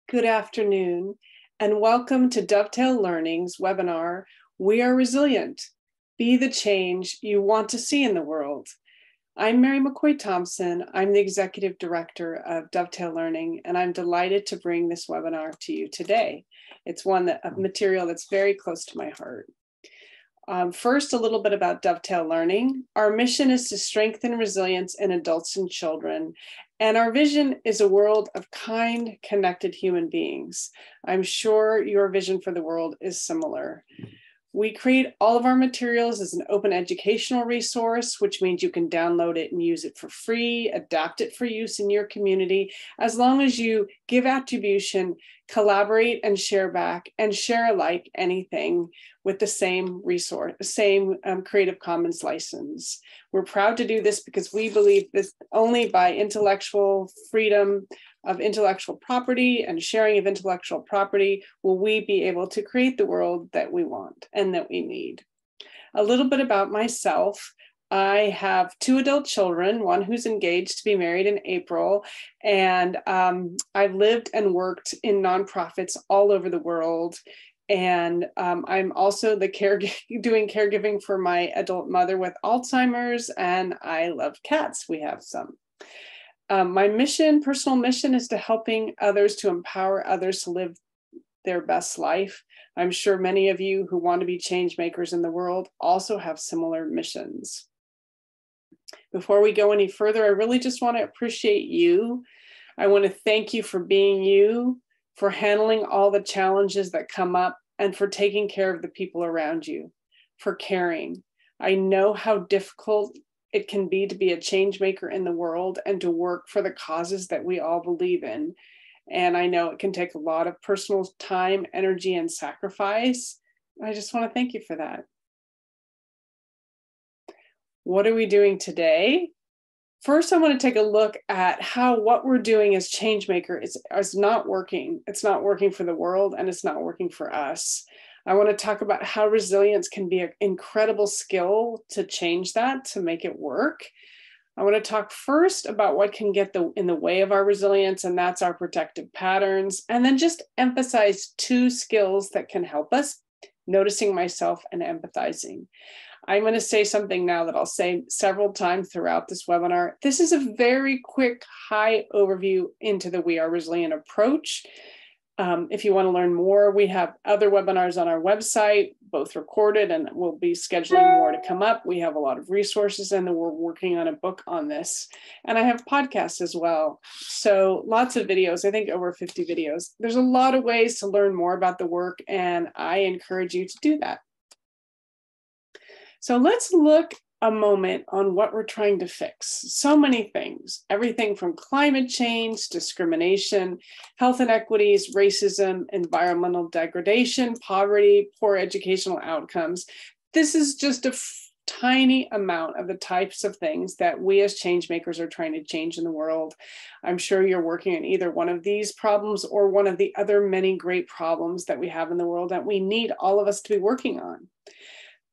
Good afternoon, and welcome to Dovetail Learning's webinar, We Are Resilient. Be the change you want to see in the world. I'm Meri McCoy-Thompson. I'm the Executive Director of Dovetail Learning, and I'm delighted to bring this webinar to you today. It's a material that's very close to my heart. First, a little bit about Dovetail Learning. Our mission is to strengthen resilience in adults and children, and our vision is a world of kind, connected human beings. I'm sure your vision for the world is similar. We create all of our materials as an open educational resource, which means you can download it and use it for free, adapt it for use in your community, as long as you give attribution, collaborate and share back, and share alike anything with the same resource, Creative Commons license. We're proud to do this because we believe this only by intellectual freedom of intellectual property and sharing of intellectual property will we be able to create the world that we want and that we need. A little bit about myself. I have two adult children, one who's engaged to be married in April, and I've lived and worked in nonprofits all over the world. And I'm also doing caregiving for my adult mother with Alzheimer's, and I love cats. We have some. My personal mission is to helping others to empower others to live their best life. I'm sure many of you who want to be change makers in the world also have similar missions. Before we go any further, I really just want to appreciate you. I want to thank you for being you, for handling all the challenges that come up, and for taking care of the people around you, for caring. I know how difficult it can be to be a change maker in the world and to work for the causes that we all believe in. And I know it can take a lot of personal time, energy, and sacrifice. I just want to thank you for that. What are we doing today? First, I want to take a look at how what we're doing as change maker is not working. It's not working for the world, and it's not working for us. I want to talk about how resilience can be an incredible skill to change that, to make it work. I want to talk first about what can get in the way of our resilience, and that's our protective patterns, and then just emphasize two skills that can help us: noticing myself and empathizing. I'm going to say something now that I'll say several times throughout this webinar. This is a very quick, high overview into the We Are Resilient approach. If you want to learn more, we have other webinars on our website, both recorded, and we'll be scheduling more to come up. We have a lot of resources, and we're working on a book on this. And I have podcasts as well. So lots of videos, I think over 50 videos. There's a lot of ways to learn more about the work, and I encourage you to do that. So let's look a moment on what we're trying to fix. So many things, everything from climate change, discrimination, health inequities, racism, environmental degradation, poverty, poor educational outcomes. This is just a tiny amount of the types of things that we as change makers are trying to change in the world. I'm sure you're working on either one of these problems or one of the other many great problems that we have in the world that we need all of us to be working on.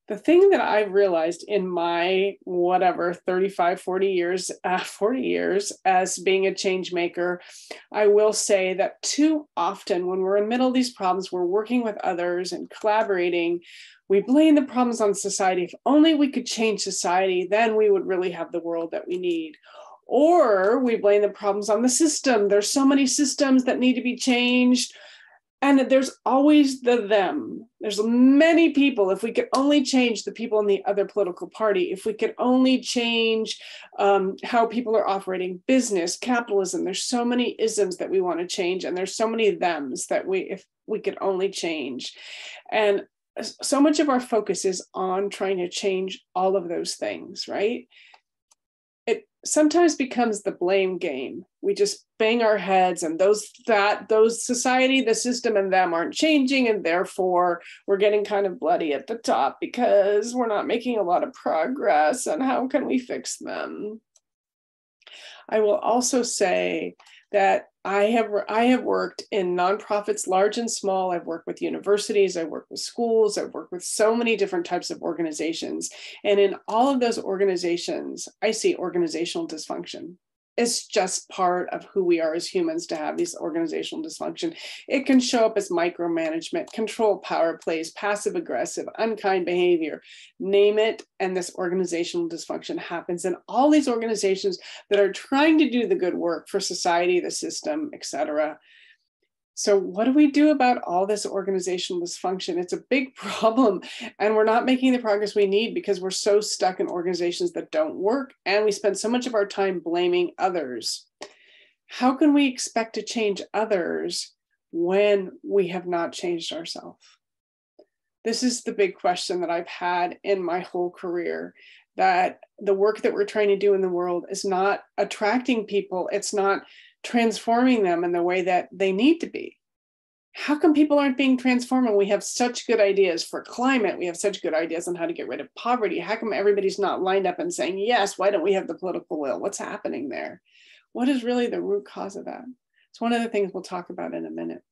The thing that I've realized in my 40 years as being a change maker, I will say that too often when we're in the middle of these problems, we're working with others and collaborating, we blame the problems on society. If only we could change society, then we would really have the world that we need. Or we blame the problems on the system. There's so many systems that need to be changed. And there's always the them. There's many people. If we could only change the people in the other political party, if we could only change how people are operating, business, capitalism, there's so many isms that we want to change. And there's so many thems that if we could only change. And so much of our focus is on trying to change all of those things, right? It sometimes becomes the blame game. We just bang our heads, and those society, the system, and them aren't changing, and therefore we're getting kind of bloody at the top because we're not making a lot of progress, and how can we fix them? I will also say that I have worked in nonprofits, large and small. I've worked with universities, I've worked with schools, I've worked with so many different types of organizations. And in all of those organizations, I see organizational dysfunction. It's just part of who we are as humans to have these organizational dysfunction. It can show up as micromanagement, control power plays, passive aggressive, unkind behavior, name it. And this organizational dysfunction happens in all these organizations that are trying to do the good work for society, the system, etc. So what do we do about all this organizational dysfunction? It's a big problem, and we're not making the progress we need because we're so stuck in organizations that don't work, and we spend so much of our time blaming others. How can we expect to change others when we have not changed ourselves? This is the big question that I've had in my whole career, that the work that we're trying to do in the world is not attracting people. It's not transforming them in the way that they need to be. How come people aren't being transformed when we have such good ideas for climate? We have such good ideas on how to get rid of poverty. How come everybody's not lined up and saying, yes, why don't we have the political will? What's happening there? What is really the root cause of that? It's one of the things we'll talk about in a minute.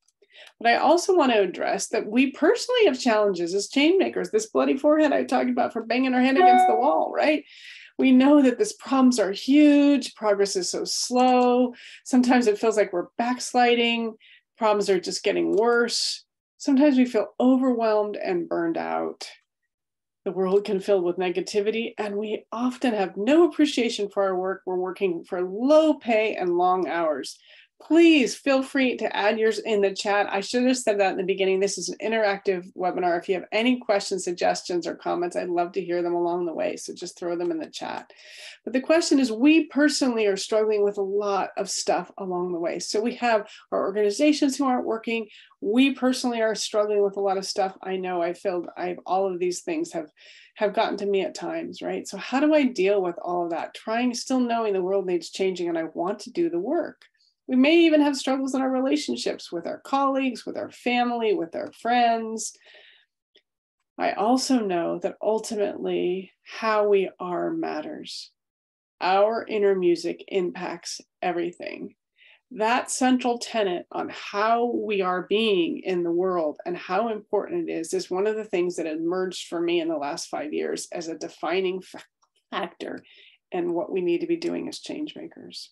But I also want to address that we personally have challenges as change makers. This bloody forehead I talked about for banging our head against the wall, right? We know that these problems are huge. Progress is so slow. Sometimes it feels like we're backsliding. Problems are just getting worse. Sometimes we feel overwhelmed and burned out. The world can fill with negativity, and we often have no appreciation for our work. We're working for low pay and long hours. Please feel free to add yours in the chat. I should have said that in the beginning. This is an interactive webinar. If you have any questions, suggestions, or comments, I'd love to hear them along the way. So just throw them in the chat. But the question is, we personally are struggling with a lot of stuff along the way. So we have our organizations who aren't working. We personally are struggling with a lot of stuff. I know all of these things have gotten to me at times, right? So how do I deal with all of that? Still knowing the world needs changing and I want to do the work. We may even have struggles in our relationships with our colleagues, with our family, with our friends. I also know that ultimately how we are matters. Our inner music impacts everything. That central tenet on how we are being in the world and how important it is one of the things that emerged for me in the last 5 years as a defining factor in what we need to be doing as change makers.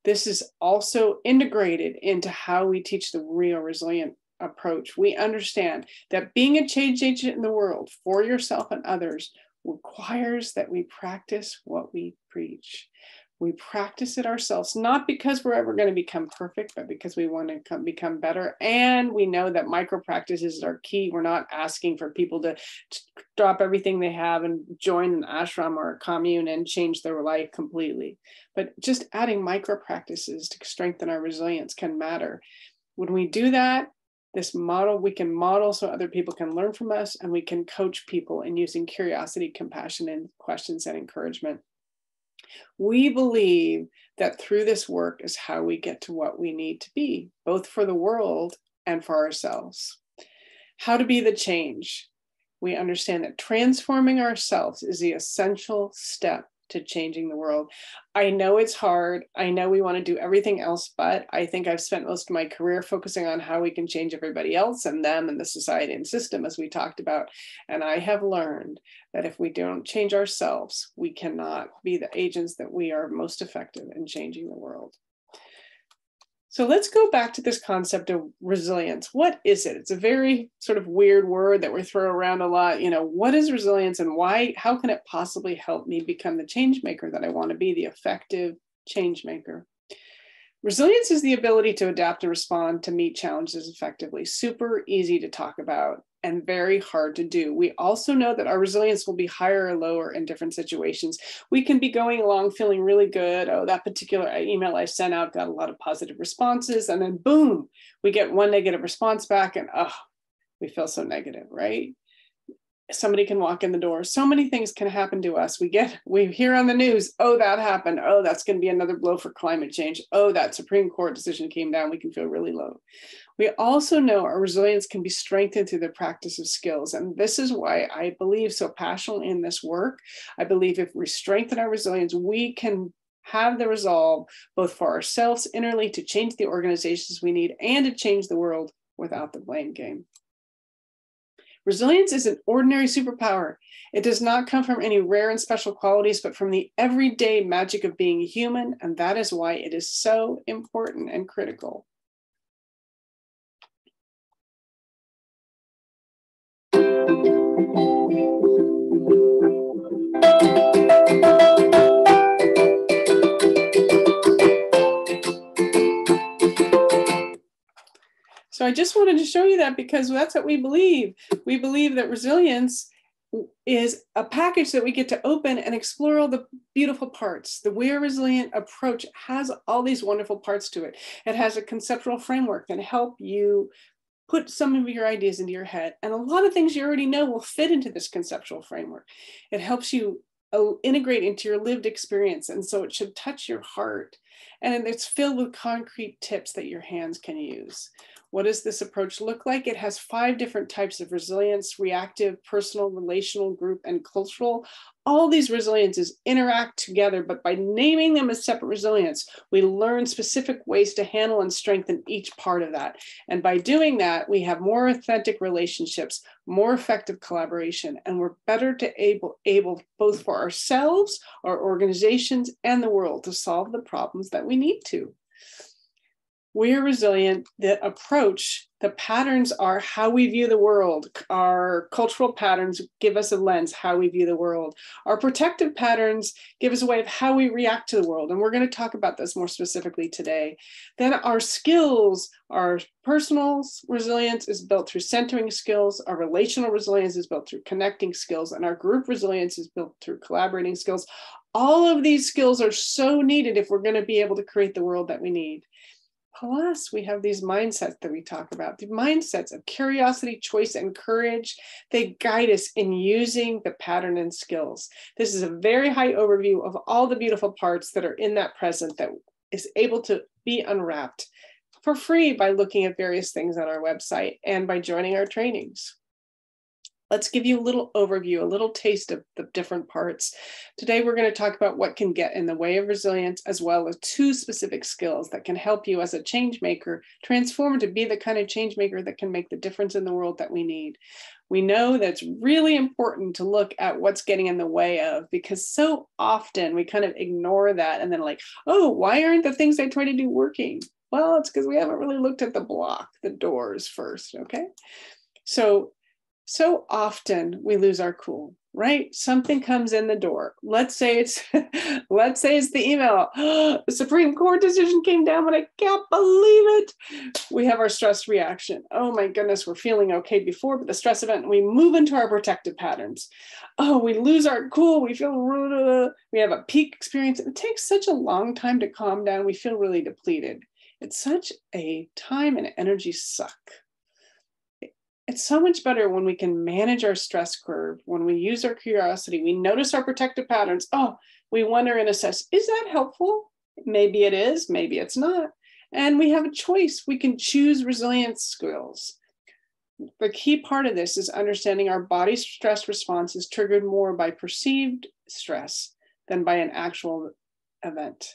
This is also integrated into how we teach the real resilient approach. We understand that being a change agent in the world for yourself and others requires that we practice what we preach. We practice it ourselves, not because we're ever going to become perfect, but because we want to become better. And we know that micro practices are key. We're not asking for people to drop everything they have and join an ashram or a commune and change their life completely. But just adding micro practices to strengthen our resilience can matter. When we do that, we can model so other people can learn from us, and we can coach people in using curiosity, compassion, and questions and encouragement. We believe that through this work is how we get to what we need to be, both for the world and for ourselves. How to be the change. We understand that transforming ourselves is the essential step to changing the world. I know it's hard. I know we want to do everything else, but I think I've spent most of my career focusing on how we can change everybody else and them and the society and system, as we talked about. And I have learned that if we don't change ourselves, we cannot be the agents that we are most effective in changing the world. So let's go back to this concept of resilience. What is it? It's a very sort of weird word that we throw around a lot. What is resilience and why? How can it possibly help me become the change maker that I want to be, the effective change maker? Resilience is the ability to adapt and respond to meet challenges effectively. Super easy to talk about and very hard to do. We also know that our resilience will be higher or lower in different situations. We can be going along feeling really good. Oh, that particular email I sent out got a lot of positive responses. And then boom, we get one negative response back and we feel so negative, right? Somebody can walk in the door. So many things can happen to us. We hear on the news, oh, that happened. Oh, that's going to be another blow for climate change. Oh, that Supreme Court decision came down. We can feel really low. We also know our resilience can be strengthened through the practice of skills. And this is why I believe so passionately in this work. I believe if we strengthen our resilience, we can have the resolve both for ourselves innerly to change the organizations we need and to change the world without the blame game. Resilience is an ordinary superpower. It does not come from any rare and special qualities, but from the everyday magic of being human, and that is why it is so important and critical. So I just wanted to show you that because that's what we believe. We believe that resilience is a package that we get to open and explore all the beautiful parts. The We Are Resilient approach has all these wonderful parts to it. It has a conceptual framework that help you put some of your ideas into your head. And a lot of things you already know will fit into this conceptual framework. It helps you integrate into your lived experience. And so it should touch your heart. And it's filled with concrete tips that your hands can use. What does this approach look like? It has 5 different types of resilience: reactive, personal, relational, group, and cultural. All these resiliences interact together, but by naming them as separate resilience, we learn specific ways to handle and strengthen each part of that. And by doing that, we have more authentic relationships, more effective collaboration, and we're better to able both for ourselves, our organizations, and the world to solve the problems that we need to. We are resilient. The approach, the patterns are how we view the world. Our cultural patterns give us a lens, how we view the world. Our protective patterns give us a way of how we react to the world. And we're going to talk about this more specifically today. Then our skills, our personal resilience is built through centering skills. Our relational resilience is built through connecting skills. And our group resilience is built through collaborating skills. All of these skills are so needed if we're going to be able to create the world that we need. Plus, we have these mindsets that we talk about, the mindsets of curiosity, choice, and courage. They guide us in using the pattern and skills. This is a very high overview of all the beautiful parts that are in that present that is able to be unwrapped for free by looking at various things on our website and by joining our trainings. Let's give you a little overview, a little taste of the different parts. Today, we're going to talk about what can get in the way of resilience, as well as 2 specific skills that can help you as a change maker transform to be the kind of change maker that can make the difference in the world that we need. We know that it's really important to look at what's getting in the way of, because so often we kind of ignore that and then like, oh, why aren't the things I try to do working? Well, it's because we haven't really looked at the block, the doors first, okay? So often we lose our cool, right? Something comes in the door. Let's say it's the email. The Supreme Court decision came down, but I can't believe it. We have our stress reaction. Oh my goodness, we're feeling okay before, but the stress event, and we move into our protective patterns. Oh, we lose our cool. We feel, we have a peak experience. It takes such a long time to calm down. We feel really depleted. It's such a time and energy suck. It's so much better when we can manage our stress curve, when we use our curiosity, we notice our protective patterns. Oh, we wonder and assess, is that helpful? Maybe it is, maybe it's not. And we have a choice. We can choose resilience skills. The key part of this is understanding our body's stress response is triggered more by perceived stress than by an actual event.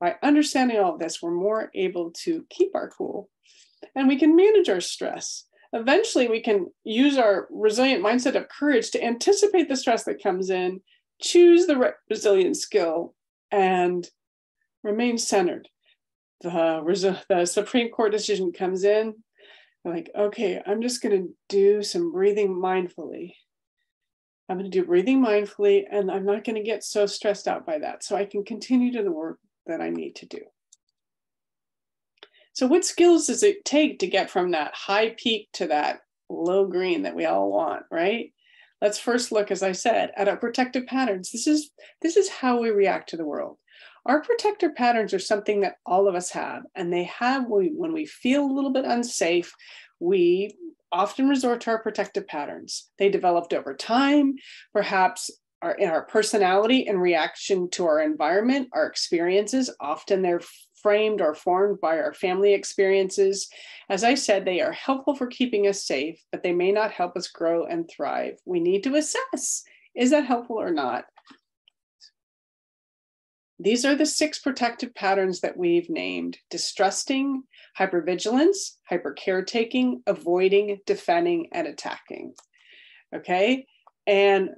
By understanding all of this, we're more able to keep our cool and we can manage our stress. Eventually, we can use our resilient mindset of courage to anticipate the stress that comes in, choose the resilient skill, and remain centered. The Supreme Court decision comes in, like, okay, I'm just going to do some breathing mindfully. I'm going to do breathing mindfully, and I'm not going to get so stressed out by that, so I can continue to the work that I need to do. So what skills does it take to get from that high peak to that low green that we all want, right? Let's first look, as I said, at our protective patterns. This is how we react to the world. Our protective patterns are something that all of us have, and when we feel a little bit unsafe, we often resort to our protective patterns. They developed over time, perhaps in our personality in reaction to our environment, our experiences. Often they're framed or formed by our family experiences. As I said, they are helpful for keeping us safe, but they may not help us grow and thrive. We need to assess, is that helpful or not? These are the 6 protective patterns that we've named: distrusting, hypervigilance, hypercaretaking, avoiding, defending, and attacking. Okay. And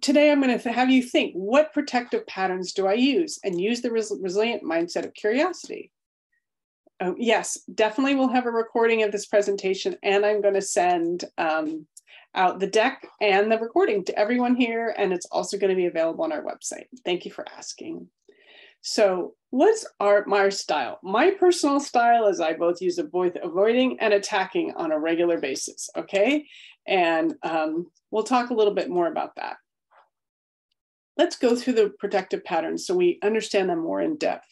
today I'm going to have you think, what protective patterns do I use? And use the resilient mindset of curiosity. Yes, definitely we'll have a recording of this presentation, and I'm going to send out the deck and the recording to everyone here, and it's also going to be available on our website. Thank you for asking. So what's my style? My personal style is I both use avoiding and attacking on a regular basis, okay? And we'll talk a little bit more about that. Let's go through the protective patterns so we understand them more in depth.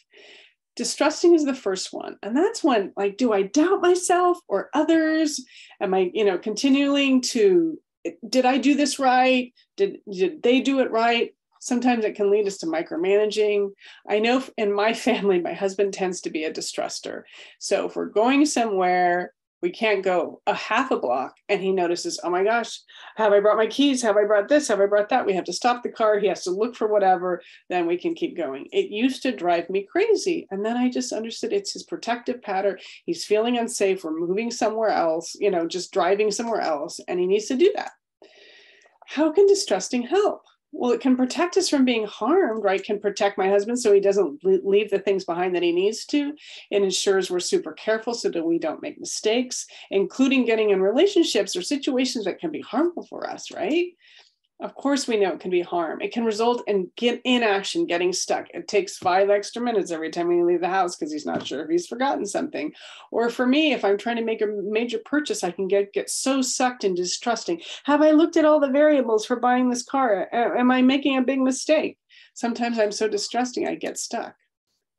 Distrusting is the first one. And that's when, like, do I doubt myself or others? Am I, continuing to, did I do this right? Did they do it right? Sometimes it can lead us to micromanaging. I know in my family, my husband tends to be a distruster. So if we're going somewhere, we can't go a half a block and he notices, oh my gosh, have I brought my keys? Have I brought this? Have I brought that? We have to stop the car. He has to look for whatever, then we can keep going. It used to drive me crazy. And then I just understood it's his protective pattern. He's feeling unsafe. We're moving somewhere else, just driving somewhere else. And he needs to do that. How can distrusting help? Well, it can protect us from being harmed, right? Can protect my husband so he doesn't leave the things behind that he needs to. It ensures we're super careful so that we don't make mistakes, including getting in relationships or situations that can be harmful for us, right? Of course, we know it can be harm. It can result in inaction, getting stuck. It takes 5 extra minutes every time we leave the house because he's not sure if he's forgotten something. Or for me, if I'm trying to make a major purchase, I can get so sucked in distrusting. Have I looked at all the variables for buying this car? Am I making a big mistake? Sometimes I'm so distrusting, I get stuck.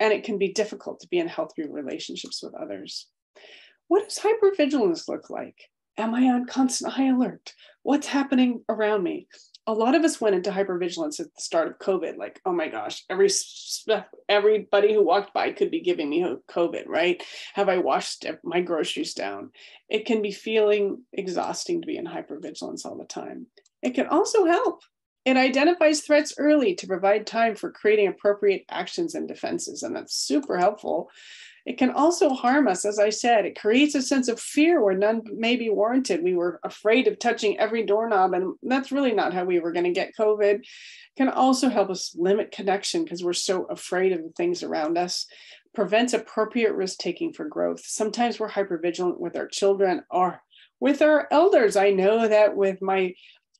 And it can be difficult to be in healthy relationships with others. What does hypervigilance look like? Am I on constant high alert? What's happening around me? A lot of us went into hypervigilance at the start of COVID, like, oh my gosh, everybody who walked by could be giving me COVID, right? Have I washed my groceries down? It can be feeling exhausting to be in hypervigilance all the time. It can also help. It identifies threats early to provide time for creating appropriate actions and defenses, and that's super helpful. It can also harm us, as I said. It creates a sense of fear where none may be warranted. We were afraid of touching every doorknob, and that's really not how we were going to get COVID. It can also help us limit connection because we're so afraid of the things around us. Prevents appropriate risk-taking for growth. Sometimes we're hypervigilant with our children or with our elders. I know that with my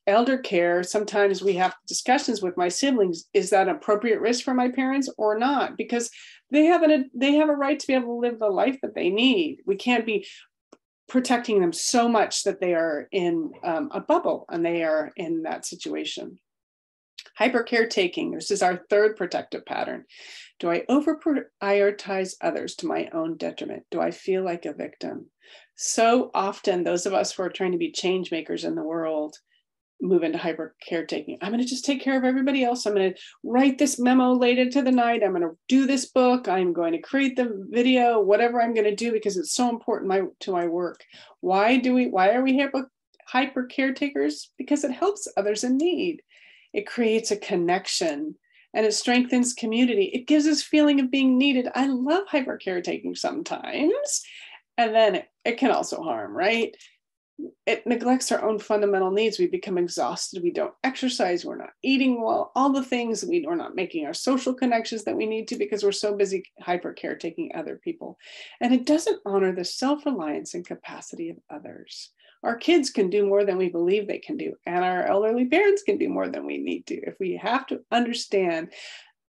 elder care, sometimes we have discussions with my siblings. Is that appropriate risk for my parents or not? Because they have a right to be able to live the life that they need. We can't be protecting them so much that they are in a bubble and they are in that situation. Hyper caretaking. This is our third protective pattern. Do I over prioritize others to my own detriment? Do I feel like a victim? So often, those of us who are trying to be change makers in the world move into hyper caretaking. I'm going to just take care of everybody else. I'm going to write this memo late into the night. I'm going to do this book. I'm going to create the video, whatever I'm going to do because it's so important to my work. Why are we hyper caretakers? Because it helps others in need. It creates a connection and it strengthens community. It gives us feeling of being needed. I love hyper caretaking sometimes. And then it can also harm, right? It neglects our own fundamental needs. We become exhausted. We don't exercise. We're not eating well, all the things. We're not making our social connections that we need to because we're so busy hyper caretaking other people. And it doesn't honor the self-reliance and capacity of others. Our kids can do more than we believe they can do. And our elderly parents can do more than we need to. If we have to understand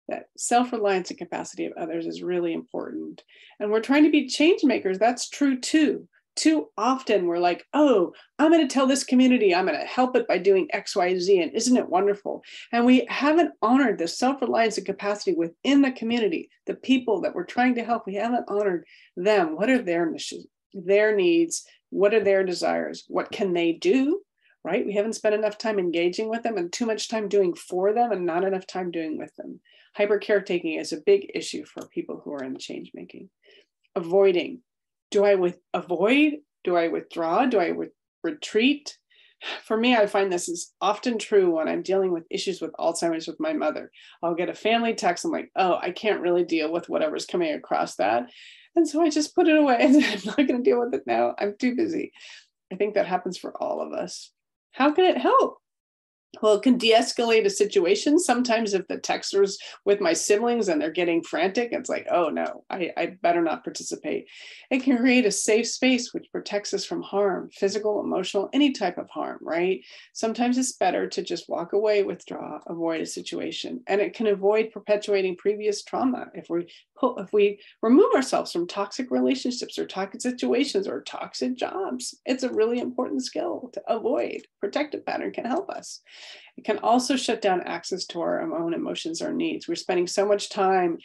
that self-reliance and capacity of others is really important. And we're trying to be change makers. That's true too. Too often we're like, oh, I'm going to tell this community, I'm going to help it by doing X, Y, Z, and isn't it wonderful? And we haven't honored the self-reliance and capacity within the community, the people that we're trying to help. We haven't honored them. What are their missions, their needs? What are their desires? What can they do? Right? We haven't spent enough time engaging with them and too much time doing for them and not enough time doing with them. Hyper caretaking is a big issue for people who are in change making. Avoiding. Do I avoid? Do I withdraw? Do I retreat? For me, I find this is often true when I'm dealing with issues with Alzheimer's with my mother. I'll get a family text. I'm like, oh, I can't really deal with whatever's coming across that. And so I just put it away. I'm not going to deal with it now. I'm too busy. I think that happens for all of us. How can it help? Well, it can de-escalate a situation. Sometimes if the texter's with my siblings and they're getting frantic, it's like, oh no, I better not participate. It can create a safe space which protects us from harm, physical, emotional, any type of harm, right? Sometimes it's better to just walk away, withdraw, avoid a situation. And it can avoid perpetuating previous trauma if we remove ourselves from toxic relationships or toxic situations or toxic jobs. It's a really important skill to avoid. Protective pattern can help us. It can also shut down access to our own emotions or needs. We're spending so much time,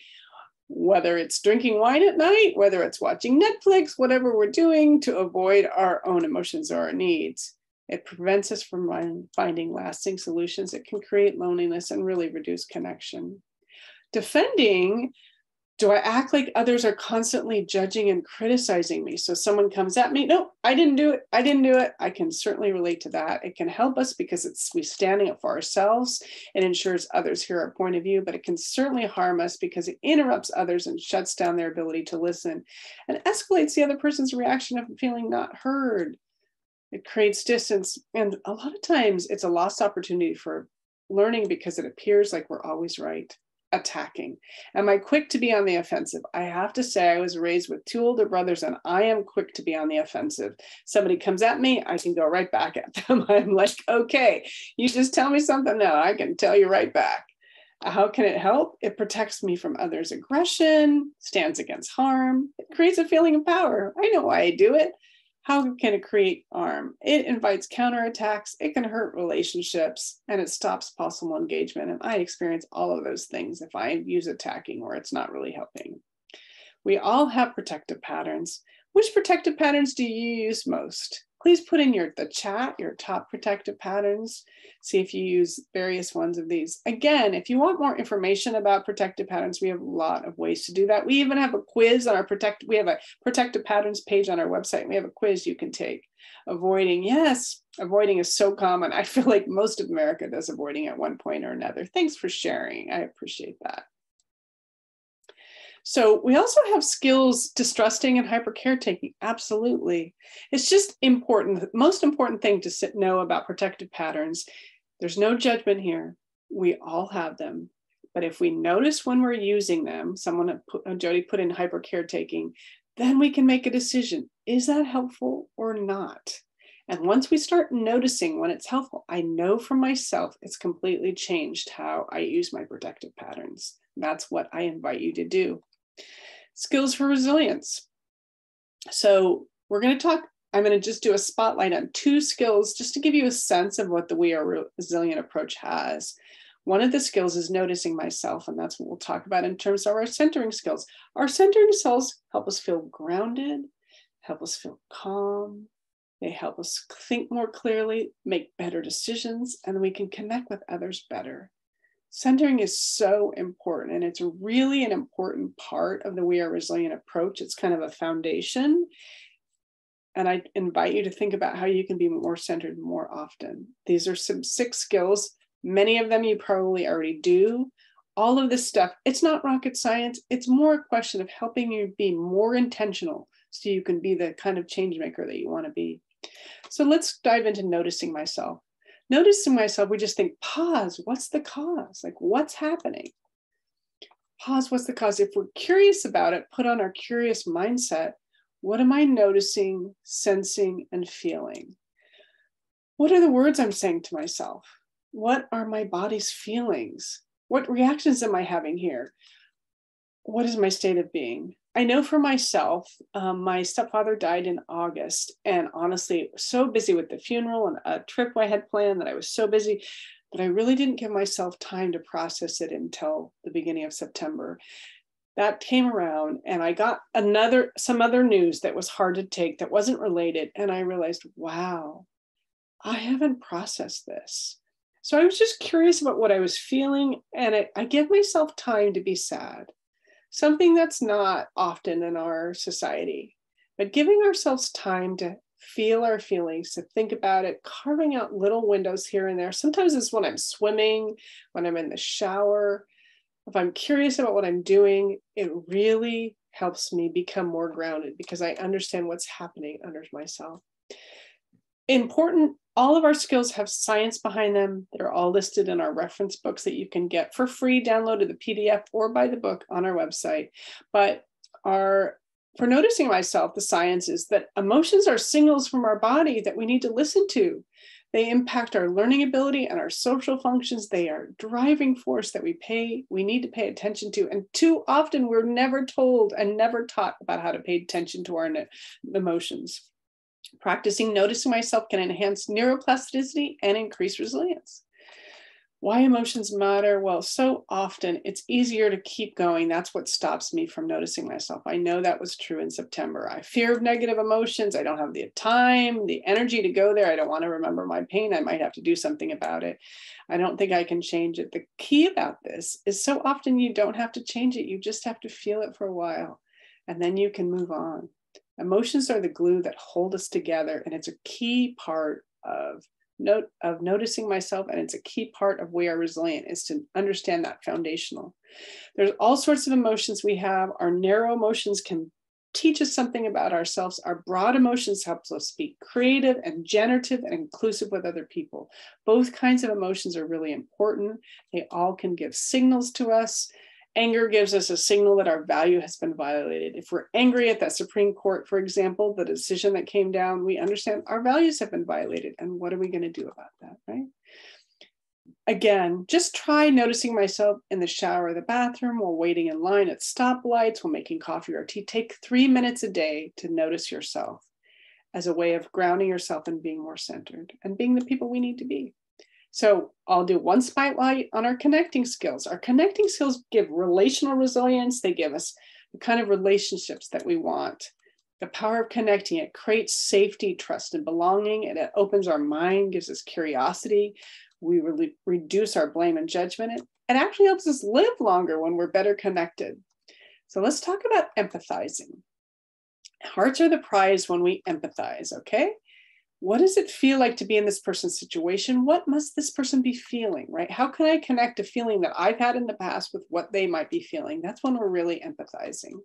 whether it's drinking wine at night, whether it's watching Netflix, whatever we're doing, to avoid our own emotions or our needs. It prevents us from finding lasting solutions. It can create loneliness and really reduce connection. Defending, do I act like others are constantly judging and criticizing me? So someone comes at me, no, I didn't do it. I didn't do it. I can certainly relate to that. It can help us because we standing up for ourselves. It ensures others hear our point of view, but it can certainly harm us because it interrupts others and shuts down their ability to listen and escalates the other person's reaction of feeling not heard. It creates distance. And a lot of times it's a lost opportunity for learning because it appears like we're always right. Attacking. Am I quick to be on the offensive? I have to say I was raised with two older brothers and I am quick to be on the offensive. Somebody comes at me, I can go right back at them. I'm like, okay, you just tell me something now, I can tell you right back. How can it help? It protects me from others' aggression, stands against harm. It creates a feeling of power. I know why I do it. How can it create harm? It invites counterattacks, it can hurt relationships, and it stops possible engagement. And I experience all of those things if I use attacking or it's not really helping. We all have protective patterns. Which protective patterns do you use most? Please put in the chat your top protective patterns. See if you use various ones of these. Again, if you want more information about protective patterns, we have a lot of ways to do that. We even have a quiz on we have a protective patterns page on our website. And we have a quiz you can take. Avoiding, yes, avoiding is so common. I feel like most of America does avoiding at one point or another. Thanks for sharing. I appreciate that. So we also have skills, distrusting and hyper caretaking. Absolutely. It's just important. The most important thing to know about protective patterns, there's no judgment here. We all have them. But if we notice when we're using them, Jody put in hyper caretaking, then we can make a decision. Is that helpful or not? And once we start noticing when it's helpful, I know for myself, it's completely changed how I use my protective patterns. That's what I invite you to do. Skills for resilience. So I'm going to just do a spotlight on 2 skills just to give you a sense of what the We Are Resilient approach has. One of the skills is noticing myself, and that's what we'll talk about in terms of our centering skills. Our centering skills help us feel grounded, help us feel calm. They help us think more clearly, make better decisions, and we can connect with others better. Centering is so important, and it's really an important part of the We Are Resilient approach. It's kind of a foundation. And I invite you to think about how you can be more centered more often. These are some 6 skills. Many of them you probably already do. All of this stuff, it's not rocket science. It's more a question of helping you be more intentional so you can be the kind of change maker that you want to be. So let's dive into noticing myself. Noticing myself, we just think, pause, what's the cause? Like, what's happening? Pause, what's the cause? If we're curious about it, put on our curious mindset. What am I noticing, sensing, and feeling? What are the words I'm saying to myself? What are my body's feelings? What reactions am I having here? What is my state of being? I know for myself, my stepfather died in August, and honestly, so busy with the funeral and a trip I had planned that I was so busy that I really didn't give myself time to process it until the beginning of September. That came around and I got some other news that was hard to take that wasn't related. And I realized, wow, I haven't processed this. So I was just curious about what I was feeling, and I give myself time to be sad. Something that's not often in our society, but giving ourselves time to feel our feelings, to think about it, carving out little windows here and there. Sometimes it's when I'm swimming, when I'm in the shower. If I'm curious about what I'm doing, it really helps me become more grounded because I understand what's happening under myself. Important All of our skills have science behind them. They're all listed in our reference books that you can get for free, downloaded the PDF or buy the book on our website. But for noticing myself, the science is that emotions are signals from our body that we need to listen to. They impact our learning ability and our social functions. They are a driving force that we need to pay attention to. And too often we're never told and never taught about how to pay attention to our emotions. Practicing noticing myself can enhance neuroplasticity and increase resilience. Why emotions matter? Well, so often it's easier to keep going. That's what stops me from noticing myself. I know that was true in September. I fear of negative emotions. I don't have the time, the energy to go there. I don't want to remember my pain. I might have to do something about it. I don't think I can change it. The key about this is so often you don't have to change it. You just have to feel it for a while, and then you can move on. Emotions are the glue that hold us together, and it's a key part of noticing myself, and it's a key part of we are resilient is to understand that foundational. There's all sorts of emotions we have. Our narrow emotions can teach us something about ourselves. Our broad emotions help us be creative and generative and inclusive with other people. Both kinds of emotions are really important. They all can give signals to us. Anger gives us a signal that our value has been violated. If we're angry at that Supreme Court, for example, the decision that came down, we understand our values have been violated. And what are we going to do about that, right? Again, just try noticing myself in the shower or the bathroom, while waiting in line at stoplights, while making coffee or tea. Take 3 minutes a day to notice yourself as a way of grounding yourself and being more centered and being the people we need to be. So I'll do one spotlight on our connecting skills. Our connecting skills give relational resilience. They give us the kind of relationships that we want. The power of connecting, it creates safety, trust, and belonging. And it opens our mind, gives us curiosity. We really reduce our blame and judgment. It actually helps us live longer when we're better connected. So let's talk about empathizing. Hearts are the prize when we empathize, okay? What does it feel like to be in this person's situation? What must this person be feeling, right? How can I connect a feeling that I've had in the past with what they might be feeling? That's when we're really empathizing.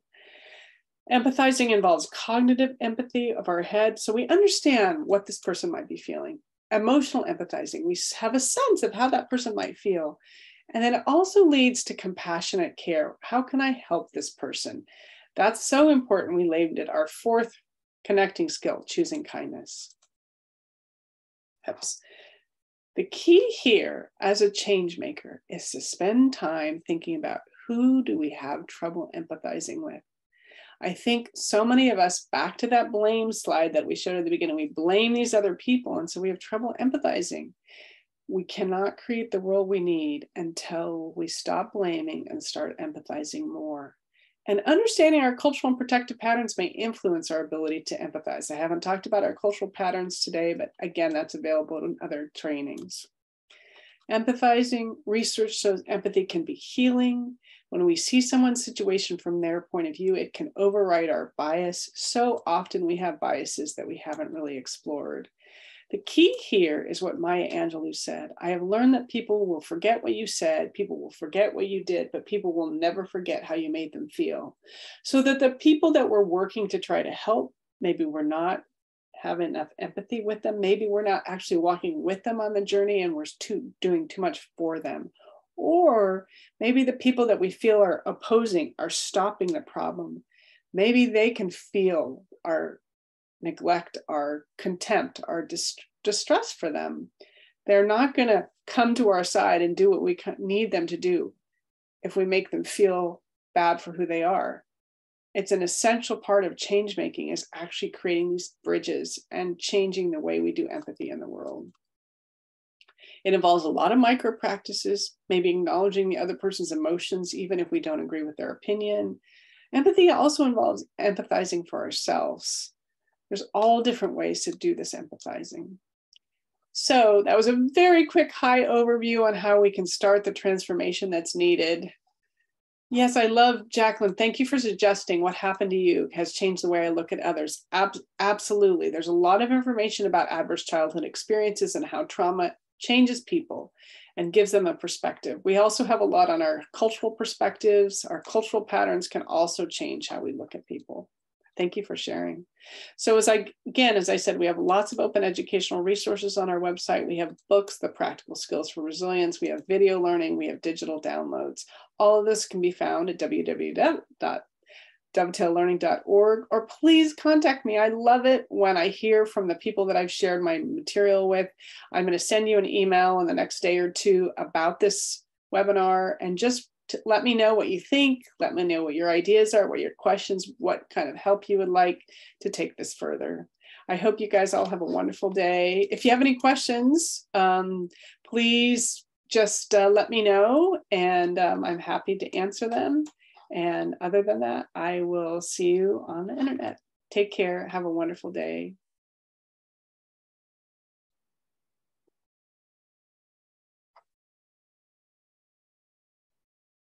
Empathizing involves cognitive empathy of our head, so we understand what this person might be feeling. Emotional empathizing, we have a sense of how that person might feel. And then it also leads to compassionate care. How can I help this person? That's so important. We labeled it our fourth connecting skill, choosing kindness. The key here as a change maker is to spend time thinking about who do we have trouble empathizing with. I think so many of us, back to that blame slide that we showed at the beginning, we blame these other people, and so we have trouble empathizing. We cannot create the world we need until we stop blaming and start empathizing more. And understanding our cultural and protective patterns may influence our ability to empathize. I haven't talked about our cultural patterns today, but again, that's available in other trainings. Empathizing, research shows empathy can be healing. When we see someone's situation from their point of view, it can override our bias. So often we have biases that we haven't really explored. The key here is what Maya Angelou said. I have learned that people will forget what you said, people will forget what you did, but people will never forget how you made them feel. So that the people that we're working to try to help, maybe we're not having enough empathy with them, maybe we're not actually walking with them on the journey and we're doing too much for them. Or maybe the people that we feel are opposing are stopping the problem. Maybe they can feel our neglect, our contempt, our distress for them. They're not going to come to our side and do what we need them to do if we make them feel bad for who they are. It's an essential part of change making, is actually creating these bridges and changing the way we do empathy in the world. It involves a lot of micro practices, maybe acknowledging the other person's emotions, even if we don't agree with their opinion. Empathy also involves empathizing for ourselves. There's all different ways to do this empathizing. So that was a very quick high overview on how we can start the transformation that's needed. Yes, I love, Jacqueline, thank you for suggesting what happened to you has changed the way I look at others. Absolutely. There's a lot of information about adverse childhood experiences and how trauma changes people and gives them a perspective. We also have a lot on our cultural perspectives. Our cultural patterns can also change how we look at people. Thank you for sharing. So as I said, we have lots of open educational resources on our website. We have books, The Practical Skills for Resilience. We have video learning. We have digital downloads. All of this can be found at www.dovetaillearning.org, or please contact me. I love it when I hear from the people that I've shared my material with. I'm going to send you an email in the next day or two about this webinar, and just to let me know what you think. Let me know what your ideas are, what your questions, what kind of help you would like to take this further. I hope you guys all have a wonderful day. If you have any questions, please just let me know, and I'm happy to answer them. And other than that, I will see you on the internet. Take care. Have a wonderful day.